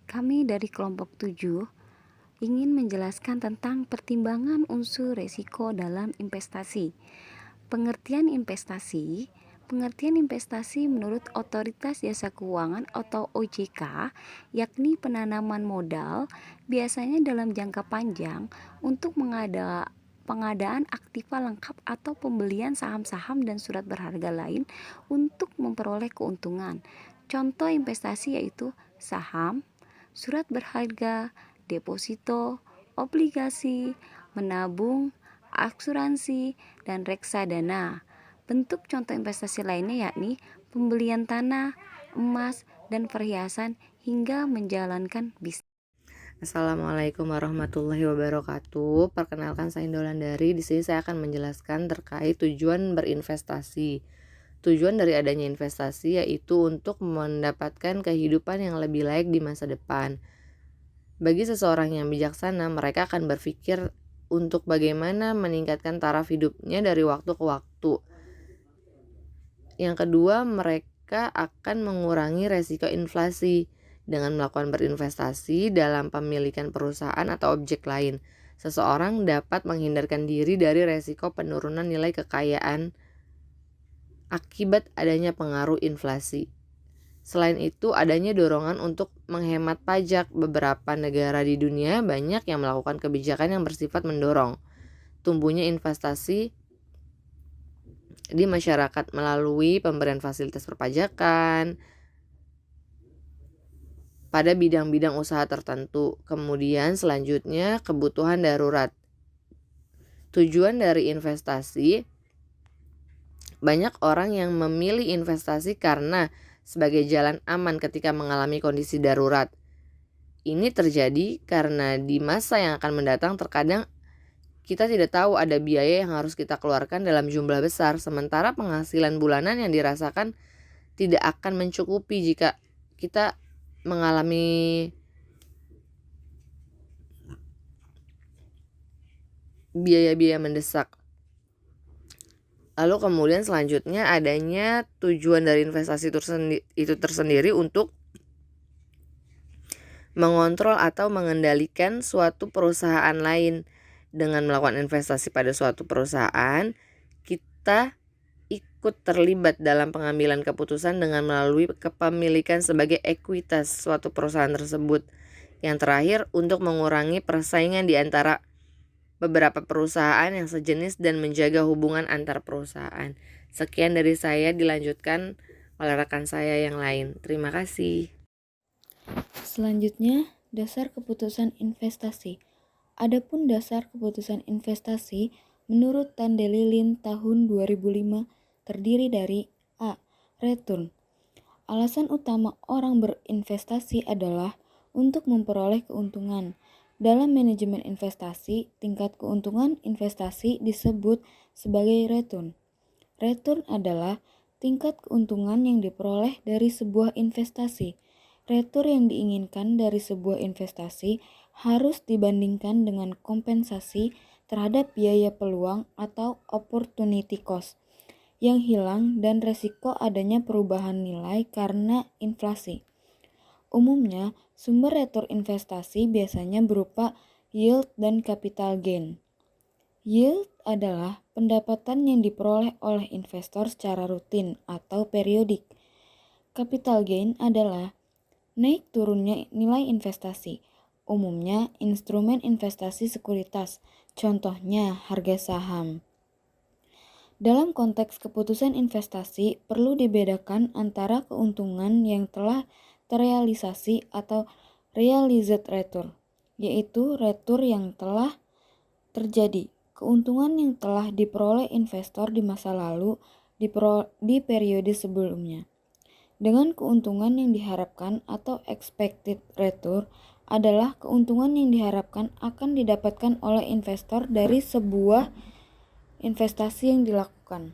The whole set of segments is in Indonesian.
Kami dari kelompok 7 ingin menjelaskan tentang pertimbangan unsur resiko dalam investasi. Pengertian investasi menurut Otoritas Jasa Keuangan atau OJK, yakni penanaman modal biasanya dalam jangka panjang untuk pengadaan aktiva lengkap atau pembelian saham-saham dan surat berharga lain untuk memperoleh keuntungan. Contoh investasi yaitu saham, surat berharga, deposito, obligasi, menabung, asuransi, dan reksadana. Bentuk contoh investasi lainnya yakni pembelian tanah, emas, dan perhiasan hingga menjalankan bisnis. Assalamualaikum warahmatullahi wabarakatuh. Perkenalkan, saya Indolandari. Di sini saya akan menjelaskan terkait tujuan berinvestasi. Tujuan dari adanya investasi yaitu untuk mendapatkan kehidupan yang lebih layak di masa depan. Bagi seseorang yang bijaksana, mereka akan berpikir untuk bagaimana meningkatkan taraf hidupnya dari waktu ke waktu. Yang kedua, mereka akan mengurangi resiko inflasi dengan melakukan berinvestasi dalam pemilikan perusahaan atau objek lain. Seseorang dapat menghindarkan diri dari resiko penurunan nilai kekayaan akibat adanya pengaruh inflasi. Selain itu, adanya dorongan untuk menghemat pajak. Beberapa negara di dunia banyak yang melakukan kebijakan yang bersifat mendorong tumbuhnya investasi di masyarakat melalui pemberian fasilitas perpajakan pada bidang-bidang usaha tertentu. Kemudian selanjutnya, kebutuhan darurat. Tujuan dari investasi, banyak orang yang memilih investasi karena sebagai jalan aman ketika mengalami kondisi darurat. Ini terjadi karena di masa yang akan mendatang terkadang kita tidak tahu ada biaya yang harus kita keluarkan dalam jumlah besar, sementara penghasilan bulanan yang dirasakan tidak akan mencukupi jika kita mengalami biaya-biaya mendesak. Lalu kemudian selanjutnya, adanya tujuan dari investasi itu tersendiri untuk mengontrol atau mengendalikan suatu perusahaan lain. Dengan melakukan investasi pada suatu perusahaan, kita ikut terlibat dalam pengambilan keputusan dengan melalui kepemilikan sebagai ekuitas suatu perusahaan tersebut. Yang terakhir, untuk mengurangi persaingan di antara beberapa perusahaan yang sejenis dan menjaga hubungan antar perusahaan. Sekian dari saya, dilanjutkan oleh rekan saya yang lain. Terima kasih. Selanjutnya, dasar keputusan investasi. Adapun dasar keputusan investasi menurut Tandelilin tahun 2005 terdiri dari A. Return. Alasan utama orang berinvestasi adalah untuk memperoleh keuntungan. Dalam manajemen investasi, tingkat keuntungan investasi disebut sebagai return. Return adalah tingkat keuntungan yang diperoleh dari sebuah investasi. Return yang diinginkan dari sebuah investasi harus dibandingkan dengan kompensasi terhadap biaya peluang atau opportunity cost yang hilang dan resiko adanya perubahan nilai karena inflasi. Umumnya, sumber return investasi biasanya berupa yield dan capital gain. Yield adalah pendapatan yang diperoleh oleh investor secara rutin atau periodik. Capital gain adalah naik turunnya nilai investasi, umumnya instrumen investasi sekuritas, contohnya harga saham. Dalam konteks keputusan investasi, perlu dibedakan antara keuntungan yang telah terrealisasi atau realized return, yaitu return yang telah terjadi, keuntungan yang telah diperoleh investor di masa lalu di periode sebelumnya. Dengan keuntungan yang diharapkan atau expected return adalah keuntungan yang diharapkan akan didapatkan oleh investor dari sebuah investasi yang dilakukan.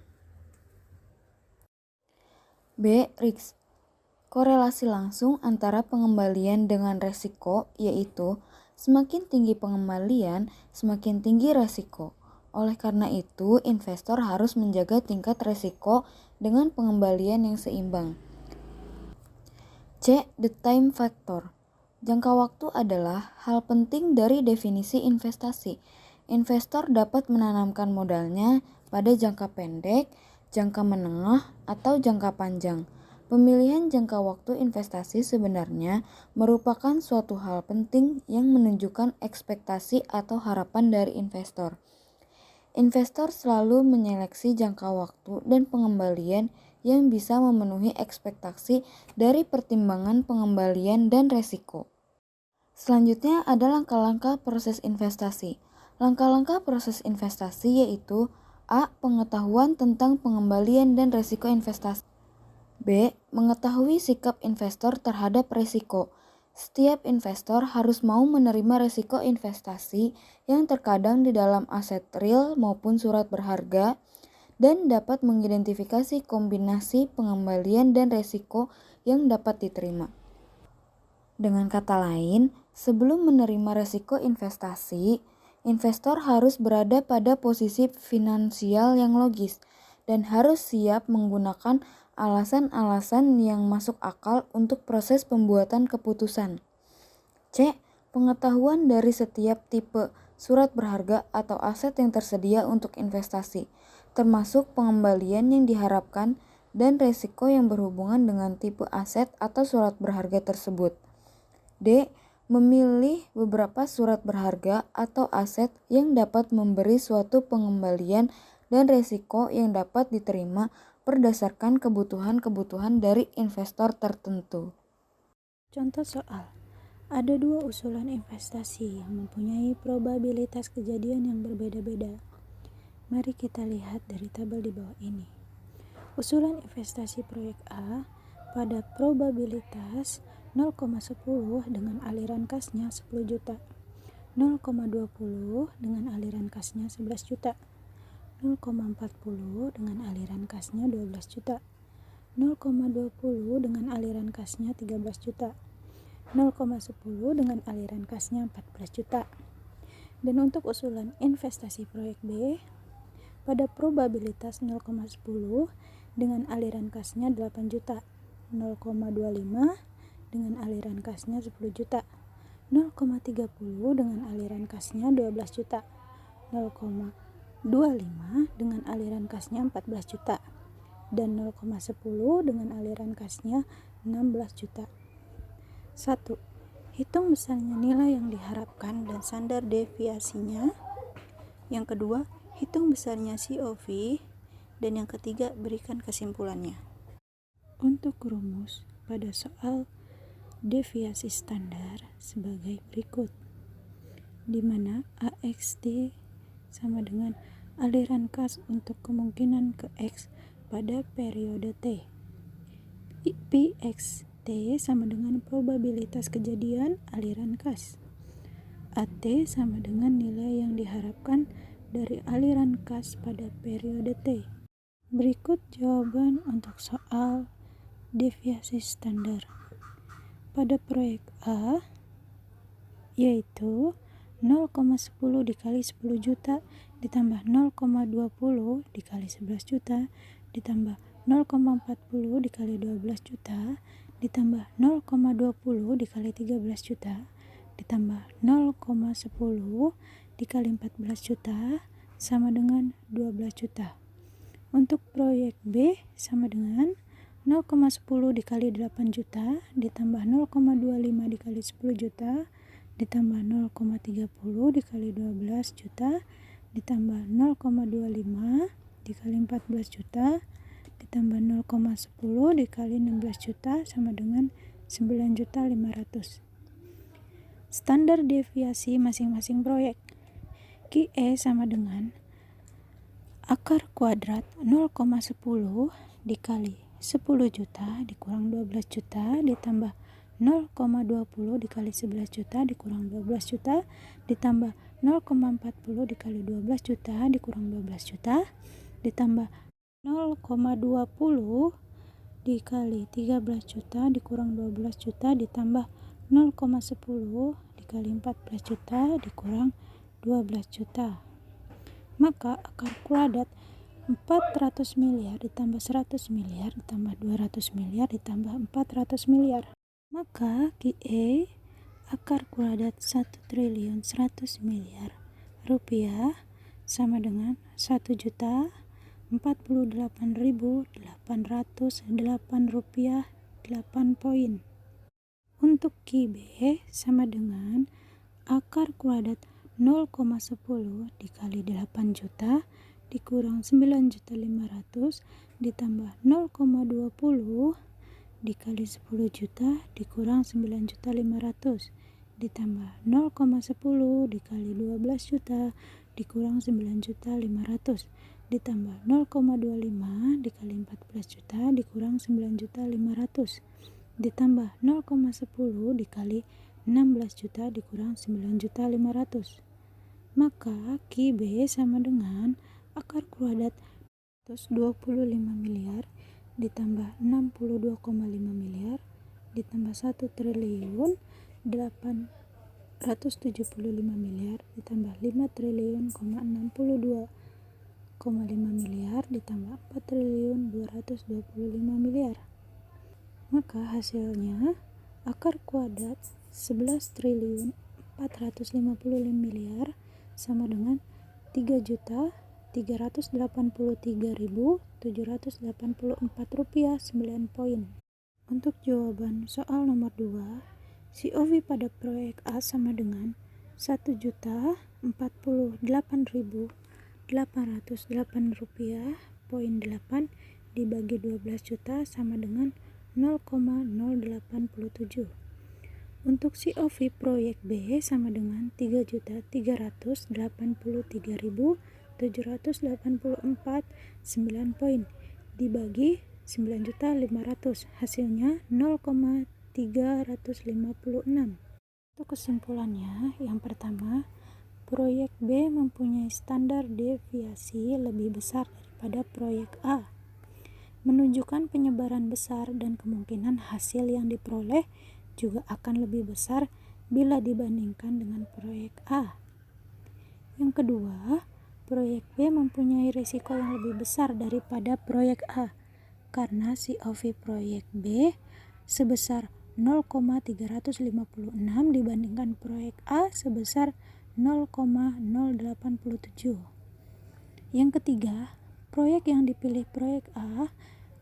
B. Risk. Korelasi langsung antara pengembalian dengan resiko, yaitu semakin tinggi pengembalian, semakin tinggi resiko. Oleh karena itu, investor harus menjaga tingkat resiko dengan pengembalian yang seimbang. C. The time factor. Jangka waktu adalah hal penting dari definisi investasi. Investor dapat menanamkan modalnya pada jangka pendek, jangka menengah, atau jangka panjang. Pemilihan jangka waktu investasi sebenarnya merupakan suatu hal penting yang menunjukkan ekspektasi atau harapan dari investor. Investor selalu menyeleksi jangka waktu dan pengembalian yang bisa memenuhi ekspektasi dari pertimbangan pengembalian dan resiko. Selanjutnya ada langkah-langkah proses investasi. Langkah-langkah proses investasi yaitu A. Pengetahuan tentang pengembalian dan resiko investasi. B. Mengetahui sikap investor terhadap resiko. Setiap investor harus mau menerima resiko investasi yang terkadang di dalam aset real maupun surat berharga dan dapat mengidentifikasi kombinasi pengembalian dan resiko yang dapat diterima. Dengan kata lain, sebelum menerima resiko investasi, investor harus berada pada posisi finansial yang logis dan harus siap menggunakan alasan-alasan yang masuk akal untuk proses pembuatan keputusan. C. Pengetahuan dari setiap tipe surat berharga atau aset yang tersedia untuk investasi, termasuk pengembalian yang diharapkan dan resiko yang berhubungan dengan tipe aset atau surat berharga tersebut. D. Memilih beberapa surat berharga atau aset yang dapat memberi suatu pengembalian dan resiko yang dapat diterima berdasarkan kebutuhan-kebutuhan dari investor tertentu. Contoh soal, ada dua usulan investasi yang mempunyai probabilitas kejadian yang berbeda-beda. Mari kita lihat dari tabel di bawah ini. Usulan investasi proyek A pada probabilitas 0,10 dengan aliran kasnya 10 juta, 0,20 dengan aliran kasnya 11 juta, 0,40 dengan aliran kasnya 12 juta, 0,20 dengan aliran kasnya 13 juta, 0,10 dengan aliran kasnya 14 juta. Dan untuk usulan investasi proyek B pada probabilitas 0,10 dengan aliran kasnya 8 juta, 0,25 dengan aliran kasnya 10 juta, 0,30 dengan aliran kasnya 12 juta, 0,25 dengan aliran kasnya 14 juta, dan 0,10 dengan aliran kasnya 16 juta. 1. Hitung besarnya nilai yang diharapkan dan standar deviasinya. Yang kedua, hitung besarnya COV. Dan yang ketiga, berikan kesimpulannya. Untuk rumus pada soal deviasi standar sebagai berikut, di mana AXD sama dengan aliran kas untuk kemungkinan ke X pada periode T. PXT sama dengan probabilitas kejadian aliran kas. AT sama dengan nilai yang diharapkan dari aliran kas pada periode T. Berikut jawaban untuk soal deviasi standar. Pada proyek A, yaitu 0,10 dikali 10 juta ditambah 0,20 dikali 11 juta ditambah 0,40 dikali 12 juta ditambah 0,20 dikali 13 juta ditambah 0,10 dikali 14 juta sama dengan 12 juta. Untuk proyek B sama dengan 0,10 dikali 8 juta ditambah 0,25 dikali 10 juta ditambah 0,30 dikali 12 juta ditambah 0,25 dikali 14 juta ditambah 0,10 dikali 16 juta sama dengan 9.500.000. Standar deviasi masing-masing proyek. QE sama dengan akar kuadrat 0,10 dikali 10 juta dikurang 12 juta ditambah 0,20 dikali 11 juta dikurang 12 juta ditambah 0,40 dikali 12 juta dikurang 12 juta ditambah 0,20 dikali 13 juta dikurang 12 juta ditambah 0,10 dikali 14 juta dikurang 12 juta. Maka akar kuadrat 400 miliar ditambah 100 miliar ditambah 200 miliar ditambah 400 miliar. Maka QE akar kuadrat 1.100 miliar rupiah sama dengan 1.048.808 rupiah 8 poin. Untuk Ki B sama dengan akar kuadrat 0,10 dikali 8 juta dikurang 9.500.000 ditambah 0,20 dikali 10 juta dikurang 9.500.000 ditambah 0,10 dikali 12 juta dikurang 9.500.000 ditambah 0,25 dikali 14 juta dikurang 9.500.000 ditambah 0,10 dikali 16 juta dikurang 9.500.000. Maka Ki B sama dengan akar kuadrat 125 miliar ditambah 62,5 miliar ditambah 1.875 miliar ditambah 5.062,5 miliar ditambah 4.225 miliar. Maka hasilnya akar kuadrat 11.455 miliar sama dengan 3.383.784 rupiah 9 poin. Untuk jawaban soal nomor 2, COV pada proyek A sama dengan 1.048.808 rupiah poin 8 dibagi 12 juta sama dengan 0,087. Untuk COV proyek B sama dengan 3.383.784 9 poin dibagi 9.500.000 hasilnya 0,356. Untuk kesimpulannya, yang pertama, proyek B mempunyai standar deviasi lebih besar daripada proyek A, menunjukkan penyebaran besar dan kemungkinan hasil yang diperoleh juga akan lebih besar bila dibandingkan dengan proyek A. Yang kedua, proyek B mempunyai risiko yang lebih besar daripada proyek A karena COV proyek B sebesar 0,356 dibandingkan proyek A sebesar 0,087. Yang ketiga, proyek yang dipilih proyek A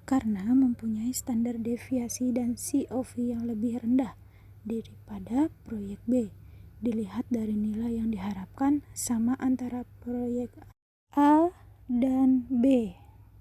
karena mempunyai standar deviasi dan COV yang lebih rendah daripada proyek B. Dilihat dari nilai yang diharapkan sama antara proyek A dan B.